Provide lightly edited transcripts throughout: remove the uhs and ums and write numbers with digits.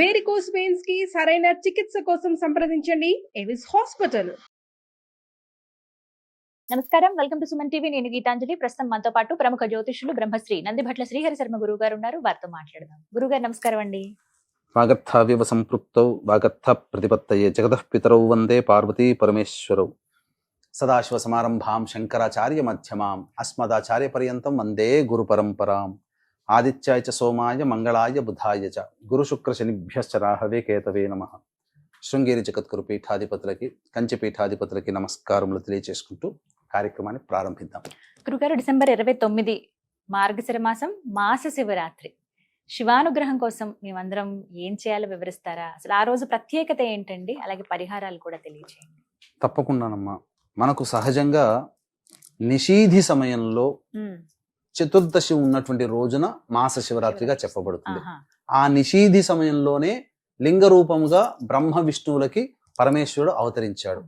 Varicose veins కి సరైన చికిత్స కోసం సంప్రదించండి ఎవిస్ హాస్పిటల్. నమస్కారం, వెల్కమ్ టు సుమన్ టీవీ. నేను గీతాంజలి. ప్రస్తుతం మనతో పాటు ప్రముఖ జ్యోతిష్యులు బ్రహ్మశ్రీ నందిభట్ల శ్రీహరి శర్మ గురువు గారు ఉన్నారు. వారితో మాట్లాడదాం. గురుగారు నమస్కారం అండి. వాగర్థావివ సంపృక్తౌ వాగర్థ ప్రతిపత్తయే జగతః పితరౌ వందే పార్వతీ పరమేశ్వరౌ. సదాశివ సమారంభాం శంకరాచార్య మధ్యమాం అస్మదాచార్య పర్యంతం వందే గురు పరంపరాం. ఆదిత్యాయ చ సోమాయ మంగళాయ బుధాయ చ గురు శుక్ర శనిభ్యశ్చ రాహవే కేతవే నమః. శృంగేరి జగద్గురు పీఠాధిపతులకి, కంచి పీఠాధిపతులకి నమస్కారములు తెలియజేసుకుంటూ కార్యక్రమాన్ని ప్రారంభిద్దాం. గురుగారు, డిసెంబర్ 29 మార్గశిర మాసం, మాస శివరాత్రి. శివానుగ్రహం కోసం మేమందరం ఏం చేయాలో వివరిస్తారా? అసలు ఆ రోజు ప్రత్యేకత ఏంటండి? అలాగే పరిహారాలు కూడా తెలియజేయండి. తప్పకుండానమ్మా. మనకు సహజంగా నిషీధి సమయంలో చతుర్దశి ఉన్నటువంటి రోజున మాస శివరాత్రిగా చెప్పబడుతుంది. ఆ నిషీధి సమయంలోనే లింగ రూపముగా బ్రహ్మ విష్ణువులకి పరమేశ్వరుడు అవతరించాడు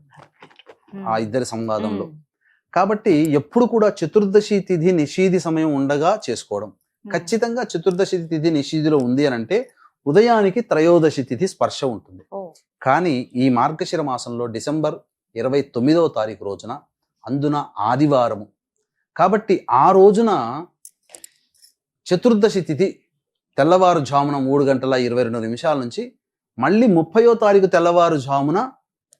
ఆ ఇద్దరి సంవాదంలో. కాబట్టి ఎప్పుడు కూడా చతుర్దశి తిథి నిషీధి సమయం ఉండగా చేసుకోవడం. ఖచ్చితంగా చతుర్దశి తిథి నిషీధిలో ఉంది అని అంటే ఉదయానికి త్రయోదశి తిథి స్పర్శ ఉంటుంది. కానీ ఈ మార్గశిర మాసంలో డిసెంబర్ 29వ తారీఖు రోజున, అందున ఆదివారము కాబట్టి ఆ రోజున చతుర్దశి తిథి తెల్లవారుజామున 3:22 నుంచి మళ్ళీ 30వ తారీఖు తెల్లవారుజామున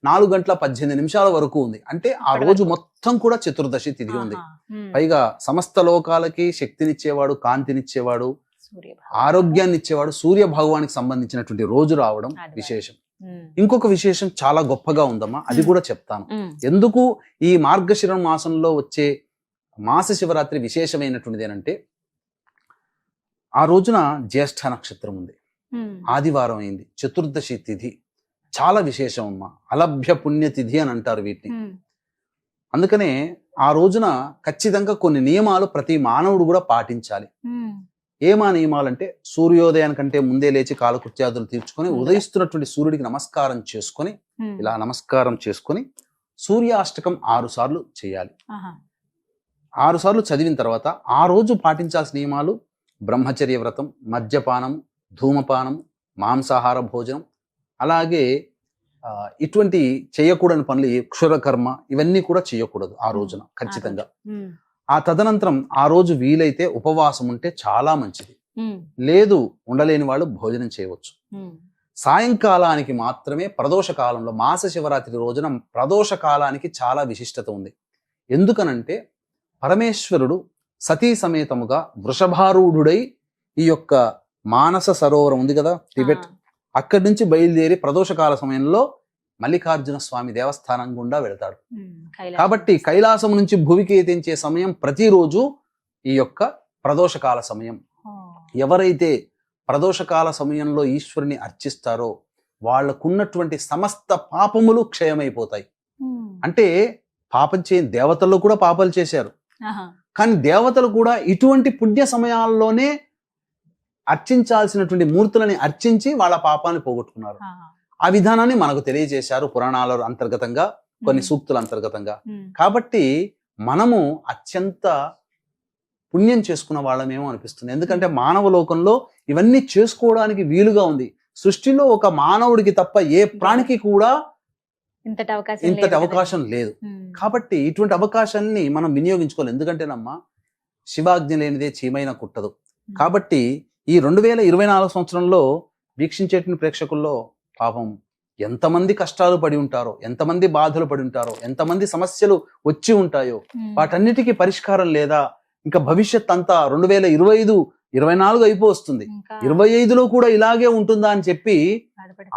4:18 వరకు ఉంది. అంటే ఆ రోజు మొత్తం కూడా చతుర్దశి తిథి ఉంది. పైగా సమస్త లోకాలకి శక్తినిచ్చేవాడు, కాంతినిచ్చేవాడు, ఆరోగ్యాన్ని ఇచ్చేవాడు సూర్య భగవానికి సంబంధించినటువంటి రోజు రావడం విశేషం. ఇంకొక విశేషం చాలా గొప్పగా ఉందమ్మా, అది కూడా చెప్తాను. ఎందుకు ఈ మార్గశిర మాసంలో వచ్చే మాస శివరాత్రి విశేషమైనటువంటిది అంటే, ఆ రోజున జ్యేష్ఠ నక్షత్రం ఉంది, ఆదివారం అయింది, చతుర్దశి తిథి చాలా విశేషం అమ్మా. అలభ్య పుణ్యతిథి అని అంటారు వీటిని. అందుకనే ఆ రోజున ఖచ్చితంగా కొన్ని నియమాలు ప్రతి మానవుడు కూడా పాటించాలి. ఏమా నియమాలంటే, సూర్యోదయానికంటే ముందే లేచి కాలకృత్యాదులు తీర్చుకొని ఉదయిస్తున్నటువంటి సూర్యుడికి నమస్కారం చేసుకొని, ఇలా నమస్కారం చేసుకొని సూర్యాష్టకం 6 సార్లు చేయాలి. 6 సార్లు చదివిన తర్వాత ఆ రోజు పాటించాల్సిన నియమాలు: బ్రహ్మచర్య వ్రతం, మద్యపానం, ధూమపానం, మాంసాహార భోజనం, అలాగే ఇటువంటి చేయకూడని పనులు, క్షురకర్మ, ఇవన్నీ కూడా చేయకూడదు ఆ రోజున ఖచ్చితంగా. ఆ తదనంతరం ఆ రోజు వీలైతే ఉపవాసం ఉంటే చాలా మంచిది. లేదు ఉండలేని వాళ్ళు భోజనం చేయవచ్చు. సాయంకాలానికి మాత్రమే ప్రదోష కాలంలో, మాస శివరాత్రి రోజున ప్రదోష కాలానికి చాలా విశిష్టత ఉంది. ఎందుకనంటే పరమేశ్వరుడు సతీ సమేతముగా వృషభారూఢుడై ఈ యొక్క మానస సరోవరం ఉంది కదా టిబెట్, అక్కడి నుంచి బయలుదేరి ప్రదోషకాల సమయంలో మల్లికార్జున స్వామి దేవస్థానం గుండా వెళతాడు. కాబట్టి కైలాసం నుంచి భూమికి ఎత్తించే సమయం ప్రతిరోజు ఈ యొక్క ప్రదోషకాల సమయం. ఎవరైతే ప్రదోషకాల సమయంలో ఈశ్వరుని అర్చిస్తారో వాళ్ళకున్నటువంటి సమస్త పాపములు క్షయమైపోతాయి. అంటే పాపం దేవతల్లో కూడా పాపాలు చేశారు, కానీ దేవతలు కూడా ఇటువంటి పుణ్య సమయాల్లోనే అర్చించాల్సినటువంటి మూర్తులని అర్చించి వాళ్ళ పాపాన్ని పోగొట్టుకున్నారు. ఆ విధానాన్ని మనకు తెలియజేశారు పురాణాల అంతర్గతంగా, కొన్ని సూక్తుల అంతర్గతంగా. కాబట్టి మనము అత్యంత పుణ్యం చేసుకున్న వాళ్ళమేమో అనిపిస్తుంది. ఎందుకంటే మానవ లోకంలో ఇవన్నీ చేసుకోవడానికి వీలుగా ఉంది. సృష్టిలో ఒక మానవుడికి తప్ప ఏ ప్రాణికి కూడా ఇంతటి అవకాశం లేదు. కాబట్టి ఇటువంటి అవకాశాన్ని మనం వినియోగించుకోవాలి. ఎందుకంటేనమ్మా, శివాజ్ఞ లేనిదే చీమైనా కుట్టదు. కాబట్టి ఈ 2024 సంవత్సరంలో వీక్షించేటువంటి ప్రేక్షకుల్లో పాపం ఎంతమంది కష్టాలు పడి ఉంటారో, ఎంతమంది బాధలు పడి ఉంటారో, ఎంతమంది సమస్యలు వచ్చి ఉంటాయో, వాటన్నిటికీ పరిష్కారం లేదా? ఇంకా భవిష్యత్ అంతా 2025, 24 అయిపోతుంది, 25లో కూడా ఇలాగే ఉంటుందా అని చెప్పి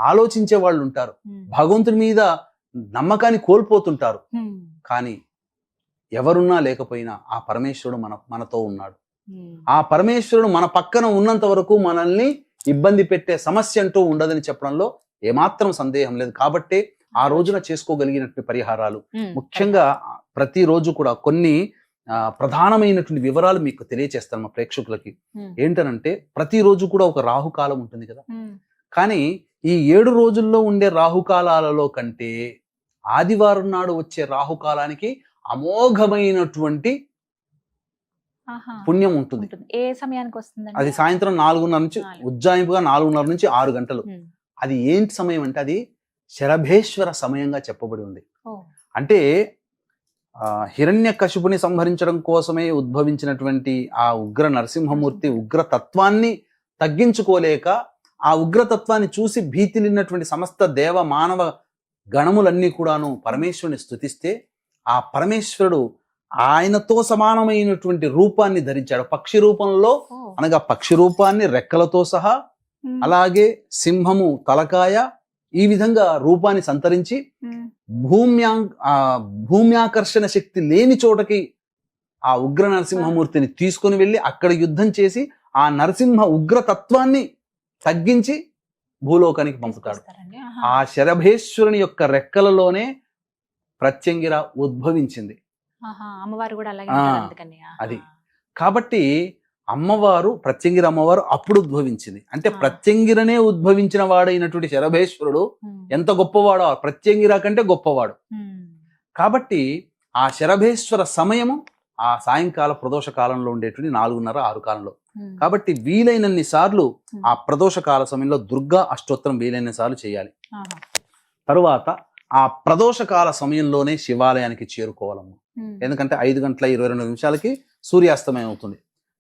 ఆలోచించే వాళ్ళు ఉంటారు. భగవంతుడి మీద నమ్మకాన్ని కోల్పోతుంటారు. కానీ ఎవరున్నా లేకపోయినా ఆ పరమేశ్వరుడు మనతో ఉన్నాడు. ఆ పరమేశ్వరుడు మన పక్కన ఉన్నంత వరకు మనల్ని ఇబ్బంది పెట్టే సమస్య అంటూ ఉండదని చెప్పడంలో ఏమాత్రం సందేహం లేదు. కాబట్టి ఆ రోజున చేసుకోగలిగినటువంటి పరిహారాలు, ముఖ్యంగా ప్రతిరోజు కూడా కొన్ని ప్రధానమైనటువంటి వివరాలు మీకు తెలియచేస్తాను మా ప్రేక్షకులకి. ఏంటనంటే, ప్రతిరోజు కూడా ఒక రాహుకాలం ఉంటుంది కదా, కానీ ఈ 7 రోజుల్లో ఉండే రాహుకాలాలలో కంటే ఆదివారం నాడు వచ్చే రాహుకాలానికి అమోఘమైనటువంటి ఆహా. పుణ్యం ఉంటుంది. ఉంటుంది. ఏ సమయానికి వస్తుందండి? అది సాయంత్రం 4:30 నుంచి 4. ఉజ్జాయింపుగా 4:30 నుంచి 6 గంటలు. ఉమ్. అది ఏంటి సమయం అంటే అది శరభేశ్వర సమయంగా చెప్పబడి ఉంది. ఓ. అంటే హిరణ్యకశిపుని సంహరించడం కోసమే ఉద్భవించినటువంటి ఆ ఉగ్ర నరసింహమూర్తి ఉగ్ర తత్వాన్ని తగ్గించుకోలేక ఆ ఉగ్రతత్వాన్ని చూసి భీతిలిన్నటువంటి సమస్త దేవ మానవ గణములన్నీ కూడాను పరమేశ్వరుని స్తుతిస్తే ఆ పరమేశ్వరుడు ఆయనతో సమానమైనటువంటి రూపాన్ని ధరించాడు. పక్షి రూపంలో, ఓ. అనగా పక్షి రూపాన్ని రెక్కలతో సహా, ఉమ్. అలాగే సింహము తలకాయ, ఈ విధంగా రూపాన్ని సంతరించి ఉమ్. భూమ్యాకర్షణ శక్తి లేని చోటకి ఆ ఉగ్ర నరసింహమూర్తిని తీసుకుని వెళ్ళి అక్కడ యుద్ధం చేసి ఆ నరసింహ ఉగ్రతత్వాన్ని తగ్గించి భూలోకానికి పంపుతాడు. తీసుకొస్తారండి. ఆ శరభేశ్వరుని యొక్క రెక్కలలోనే ప్రత్యంగిర ఉద్భవించింది. ఆహా. అమ్మవారు కూడా అలాగే ఆ, ఉంటారు అందుకని. ఆహా. అది. కాబట్టి అమ్మవారు ప్రత్యంగిర అమ్మవారు అప్పుడు ఉద్భవించింది. అంటే ఆ. ప్రత్యంగిరనే ఉద్భవించిన వాడైనటువంటి శరభేశ్వరుడు ఉమ్. ఎంత గొప్పవాడో, ప్రత్యంగిర కంటే గొప్పవాడు. ఉమ్. కాబట్టి ఆ శరభేశ్వర సమయము ఆ సాయంకాల ప్రదోష కాలంలో ఉండేటువంటి 4:30, 6 కాలంలో. ఉమ్. కాబట్టి వీలైనన్ని సార్లు ఆ ప్రదోష కాల సమయంలో దుర్గా అష్టోత్తరం వీలైన సార్లు చేయాలి. ఆహా. తరువాత ఆ ప్రదోష కాల సమయంలోనే శివాలయానికి చేరుకోవాలమ్మ. ఉమ్. ఎందుకంటే 5:22 సూర్యాస్తమయం అవుతుంది.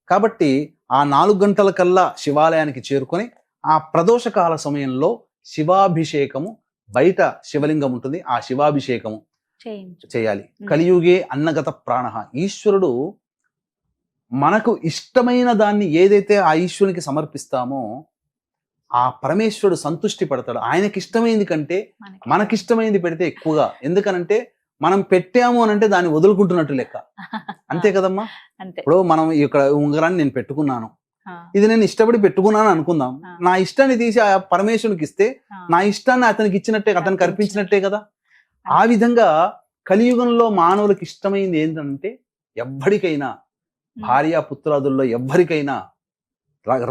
కాబట్టి ఆ 4 గంటల కల్లా శివాలయానికి చేరుకొని ఆ ప్రదోష కాల సమయంలో శివాభిషేకము, బయట శివలింగం ఉంటుంది, ఆ శివాభిషేకము చేయించు. చేయాలి. కలియుగే అన్నగత ప్రాణ. ఈశ్వరుడు మనకు ఇష్టమైన దాన్ని ఏదైతే ఆ ఈశ్వరునికి సమర్పిస్తామో ఆ పరమేశ్వరుడు సంతుష్టి పడతాడు. ఆయనకి ఇష్టమైంది కంటే మనకి. మనకిష్టమైంది పెడితే ఎక్కువగా. ఎందుకనంటే మనం పెట్టాము అనంటే దాన్ని వదులుకుంటున్నట్టు లెక్క. అంతే కదమ్మా. అంతే. ఇప్పుడు మనం ఇక్కడ ఉంగరాన్ని నేను పెట్టుకున్నాను, ఆ. ఇది నేను ఇష్టపడి పెట్టుకున్నాను అనుకుందాం. ఆ. నా ఇష్టాన్ని తీసి ఆ పరమేశ్వరునికి ఇస్తే ఆ. నా ఇష్టాన్ని అతనికి ఇచ్చినట్టే, అతనికి అర్పించినట్టే కదా. ఆ అంతే. విధంగా కలియుగంలో మానవులకు ఇష్టమైంది ఏంటంటే ఎవ్వడికైనా, భార్య పుత్రాదుల్లో ఎవ్వరికైనా,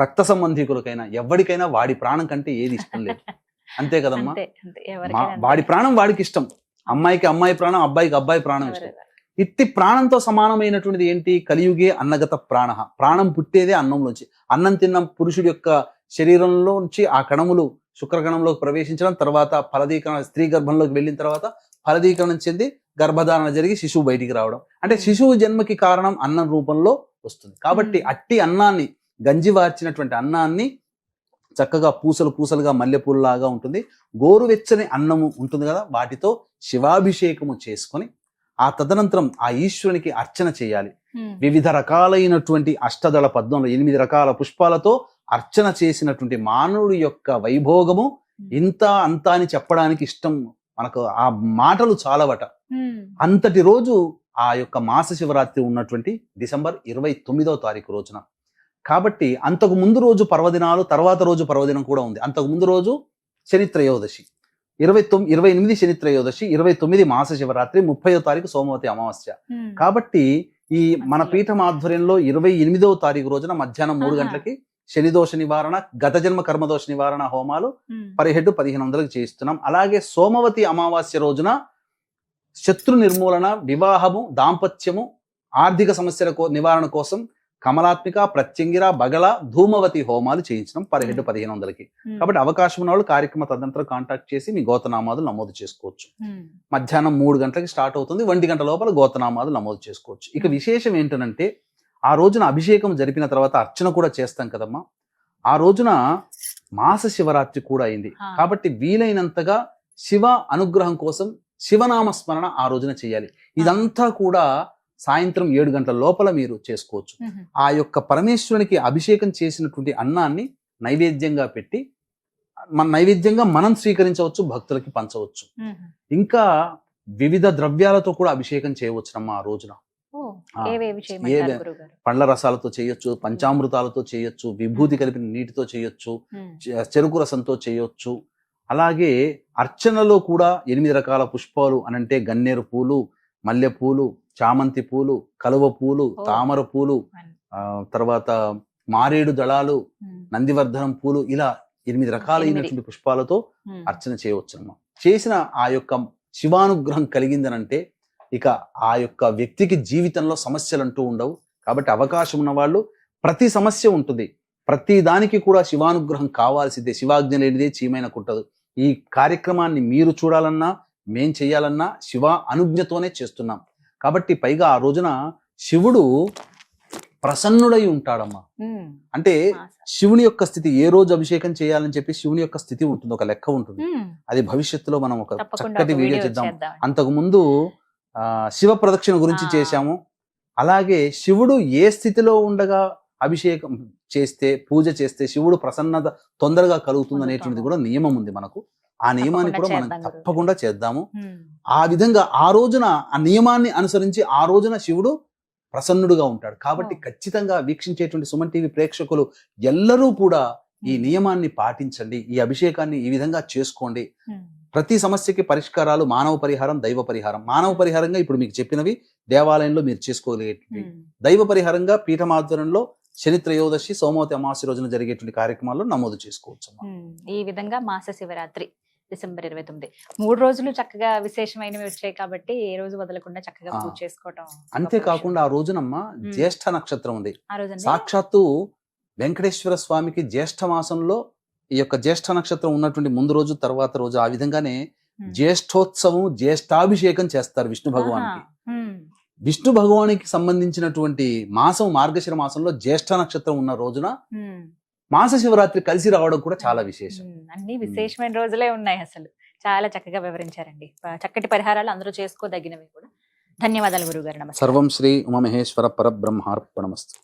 రక్త సంబంధికులకైనా ఎవ్వడికైనా వాడి ప్రాణం కంటే ఏది ఇష్టం లేదు. అంతే కదమ్మా. అంతే. అంతే. ఎవరికైనా అంతే. వాడి ప్రాణం వాడికి ఇష్టం. అమ్మాయికి అమ్మాయి ప్రాణం, అబ్బాయికి అబ్బాయి ప్రాణం ఇష్టం. ఎవరెవరు. ఇట్టి ప్రాణంతో సమానమైనటువంటిది ఏంటి? కలియుగే అన్నగత ప్రాణ. ప్రాణం పుట్టేదే అన్నంలోంచి. అన్నం తిన్న పురుషుడి యొక్క శరీరంలోంచి ఆ కణములు శుక్రకణంలోకి ప్రవేశించడం, తర్వాత ఫలదీకరణ, స్త్రీ గర్భంలోకి వెళ్ళిన తర్వాత ఫలదీకరణం చెంది గర్భధారణ జరిగి శిశువు బయటికి రావడం. అంటే శిశువు జన్మకి కారణం అన్నం రూపంలో వస్తుంది. కాబట్టి అట్టి అన్నాన్ని, గంజి వార్చినటువంటి అన్నాన్ని చక్కగా పూసలు పూసలుగా మల్లెపూలలాగా ఉంటుంది, గోరువెచ్చని అన్నము ఉంటుంది కదా, వాటితో శివాభిషేకము చేసుకొని ఆ తదనంతరం ఆ ఈశ్వరునికి అర్చన చేయాలి. ఉమ్. వివిధ రకాలైనటువంటి అష్టదళ పద్మంలో 8 రకాల పుష్పాలతో అర్చన చేసినటువంటి మానవుడి యొక్క వైభోగము ఇంత అంత అని చెప్పడానికి ఇష్టం మనకు ఆ మాటలు చాలవట. ఉమ్. అంతటి రోజు ఆ యొక్క మాస శివరాత్రి ఉన్నటువంటి డిసెంబర్ 29వ తారీఖు రోజున. కాబట్టి అంతకు ముందు రోజు పర్వదినాలు, తర్వాత రోజు పర్వదినం కూడా ఉంది. అంతకు ముందు రోజు శని త్రయోదశి, 28 శని త్రయోదశి, 29 మాస శివరాత్రి, 30వ తారీఖు సోమవతి అమావాస్య. ఉమ్. కాబట్టి ఈ మన పీఠం ఆధ్వర్యంలో 28వ తారీఖు రోజున మధ్యాహ్నం 3 గంటలకి శనిదోష నివారణ, గత జన్మ కర్మదోష నివారణ హోమాలు ఉమ్. Per head 1500కి చేయిస్తున్నాం. అలాగే సోమవతి అమావాస్య రోజున శత్రు నిర్మూలన, వివాహము, దాంపత్యము, ఆర్థిక సమస్యల నివారణ కోసం కమలాత్మిక, ప్రత్యంగిర, బగళ, ధూమవతి హోమాలు చేయించడం పర్ హెడ్ 1500కి. ఉమ్. కాబట్టి అవకాశం ఉన్న వాళ్ళు కార్యక్రమ తదనంతరం కాంటాక్ట్ చేసి మీ గోతనామాదులు నమోదు చేసుకోవచ్చు. ఉమ్. మధ్యాహ్నం 3 గంటలకి స్టార్ట్ అవుతుంది. 1 గంట లోపల గోతనామాదులు నమోదు చేసుకోవచ్చు. ఇక విశేషం ఏంటంటే ఆ రోజున అభిషేకం జరిపిన తర్వాత అర్చన కూడా చేస్తాం కదమ్మా. ఆ రోజున మాస శివరాత్రి కూడా అయింది. కాబట్టి వీలైనంతగా శివ అనుగ్రహం కోసం శివనామ స్మరణ ఆ రోజున చేయాలి. ఇదంతా కూడా సాయంత్రం 7 గంటల లోపల మీరు చేసుకోవచ్చు. ఉమ్. ఆ యొక్క పరమేశ్వరునికి అభిషేకం చేసినటువంటి అన్నాన్ని నైవేద్యంగా పెట్టి నైవేద్యంగా మనం స్వీకరించవచ్చు, భక్తులకి పంచవచ్చు. ఉమ్. ఇంకా వివిధ ద్రవ్యాలతో కూడా అభిషేకం చేయవచ్చునమ్మా ఆ రోజున. ఓ. ఆ. ఏవేవి చేయమంటారు గురుగారు? పండ్ల రసాలతో చేయొచ్చు, పంచామృతాలతో చేయొచ్చు, విభూతి కలిపిన నీటితో చేయొచ్చు, ఉమ్. చెరుకు రసంతో చేయొచ్చు. అలాగే అర్చనలో కూడా 8 రకాల పుష్పాలు అనంటే గన్నేరు పూలు, మల్లె పూలు, చామంతి పూలు, కలువ పూలు, తామర పూలు, తర్వాత మారేడు దళాలు, ఉమ్. నందివర్ధనం పూలు, ఇలా 8 రకాలైనటువంటి పుష్పాలతో ఉమ్. అర్చన చేయవచ్చునమ్మా. చేసిన ఆ యొక్క శివానుగ్రహం కలిగిందనంటే ఇక ఆ యొక్క వ్యక్తికి జీవితంలో సమస్యలు అంటూ ఉండవు. కాబట్టి అవకాశం ఉన్న వాళ్ళు, ప్రతి సమస్య ఉంటుంది, ప్రతి దానికి కూడా శివానుగ్రహం కావాల్సిందే. శివాజ్ఞ లేనిదే చీమైన కుట్టదు. ఈ కార్యక్రమాన్ని మీరు చూడాలన్నా, మేం చేయాలన్నా శివ అనుజ్ఞతోనే చేస్తున్నాం. కాబట్టి పైగా ఆ రోజున శివుడు ప్రసన్నుడై ఉంటాడమ్మా. అంటే శివుని యొక్క స్థితి, ఏ రోజు అభిషేకం చేయాలని చెప్పి శివుని యొక్క స్థితి ఉంటుంది, ఒక లెక్క ఉంటుంది. అది భవిష్యత్తులో మనం ఒక చక్కటి వీడియో చేద్దాం. అంతకు ముందు శివ ప్రదక్షిణ గురించి చేశాము. అలాగే శివుడు ఏ స్థితిలో ఉండగా అభిషేకం చేస్తే, పూజ చేస్తే శివుడు ప్రసన్నత తొందరగా కలుగుతుంది అనేటువంటిది కూడా నియమం ఉంది మనకు. ఆ నియమాన్ని కూడా మనం తప్పకుండా చేద్దాము. ఆ విధంగా ఆ రోజున ఆ నియమాన్ని అనుసరించి ఆ రోజున శివుడు ప్రసన్నుడుగా ఉంటాడు. కాబట్టి ఖచ్చితంగా వీక్షించేటువంటి సుమన్ టీవీ ప్రేక్షకులు ఎల్లరూ కూడా ఈ నియమాన్ని పాటించండి, ఈ అభిషేకాన్ని ఈ విధంగా చేసుకోండి. ప్రతి సమస్యకి పరిష్కారాలు మానవ పరిహారం, దైవ పరిహారం. మానవ పరిహారంగా ఇప్పుడు మీకు చెప్పినవి దేవాలయంలో మీరు చేసుకోగలిగేటువంటి, దైవ పరిహారంగా పీఠమాధ్వర్యంలో శని త్రయోదశి, సోమవతి అమావాస్య రోజున జరిగేటువంటి కార్యక్రమాల్లో నమోదు చేసుకోవచ్చు. ఈ విధంగా మాస శివరాత్రి డిసెంబర్ 29 3 రోజులు చక్కగా విశేషమైనవి వచ్చాయి కాబట్టి ఏ రోజు వదలకుండా చక్కగా పూజ చేసుకోవటం. అంతేకాకుండా ఆ రోజునమ్మ జ్యేష్ఠ నక్షత్రం ఉంది. సాక్షాత్తు వెంకటేశ్వర స్వామికి జ్యేష్ఠ మాసంలో ఈ యొక్క జ్యేష్ఠ నక్షత్రం ఉన్నటువంటి ముందు రోజు, తర్వాత రోజు, ఆ విధంగానే జ్యేష్ఠోత్సవం, జ్యేష్ఠాభిషేకం చేస్తారు విష్ణు భగవానికి. విష్ణు భగవానికి సంబంధించినటువంటి మాసం మార్గశిర మాసంలో జ్యేష్ఠ నక్షత్రం ఉన్న రోజున మాస శివరాత్రి కలిసి రావడం కూడా చాలా విశేషం. అన్ని విశేషమైన రోజులే ఉన్నాయి. అసలు చాలా చక్కగా వివరించారండి. చక్కటి పరిహారాలు అందరూ చేసుకోదగినవి కూడా. ధన్యవాదాలు గురుగారు. నమస్తే. సర్వం శ్రీ ఉమామహేశ్వర పరబ్రహ్మార్పణమస్తు.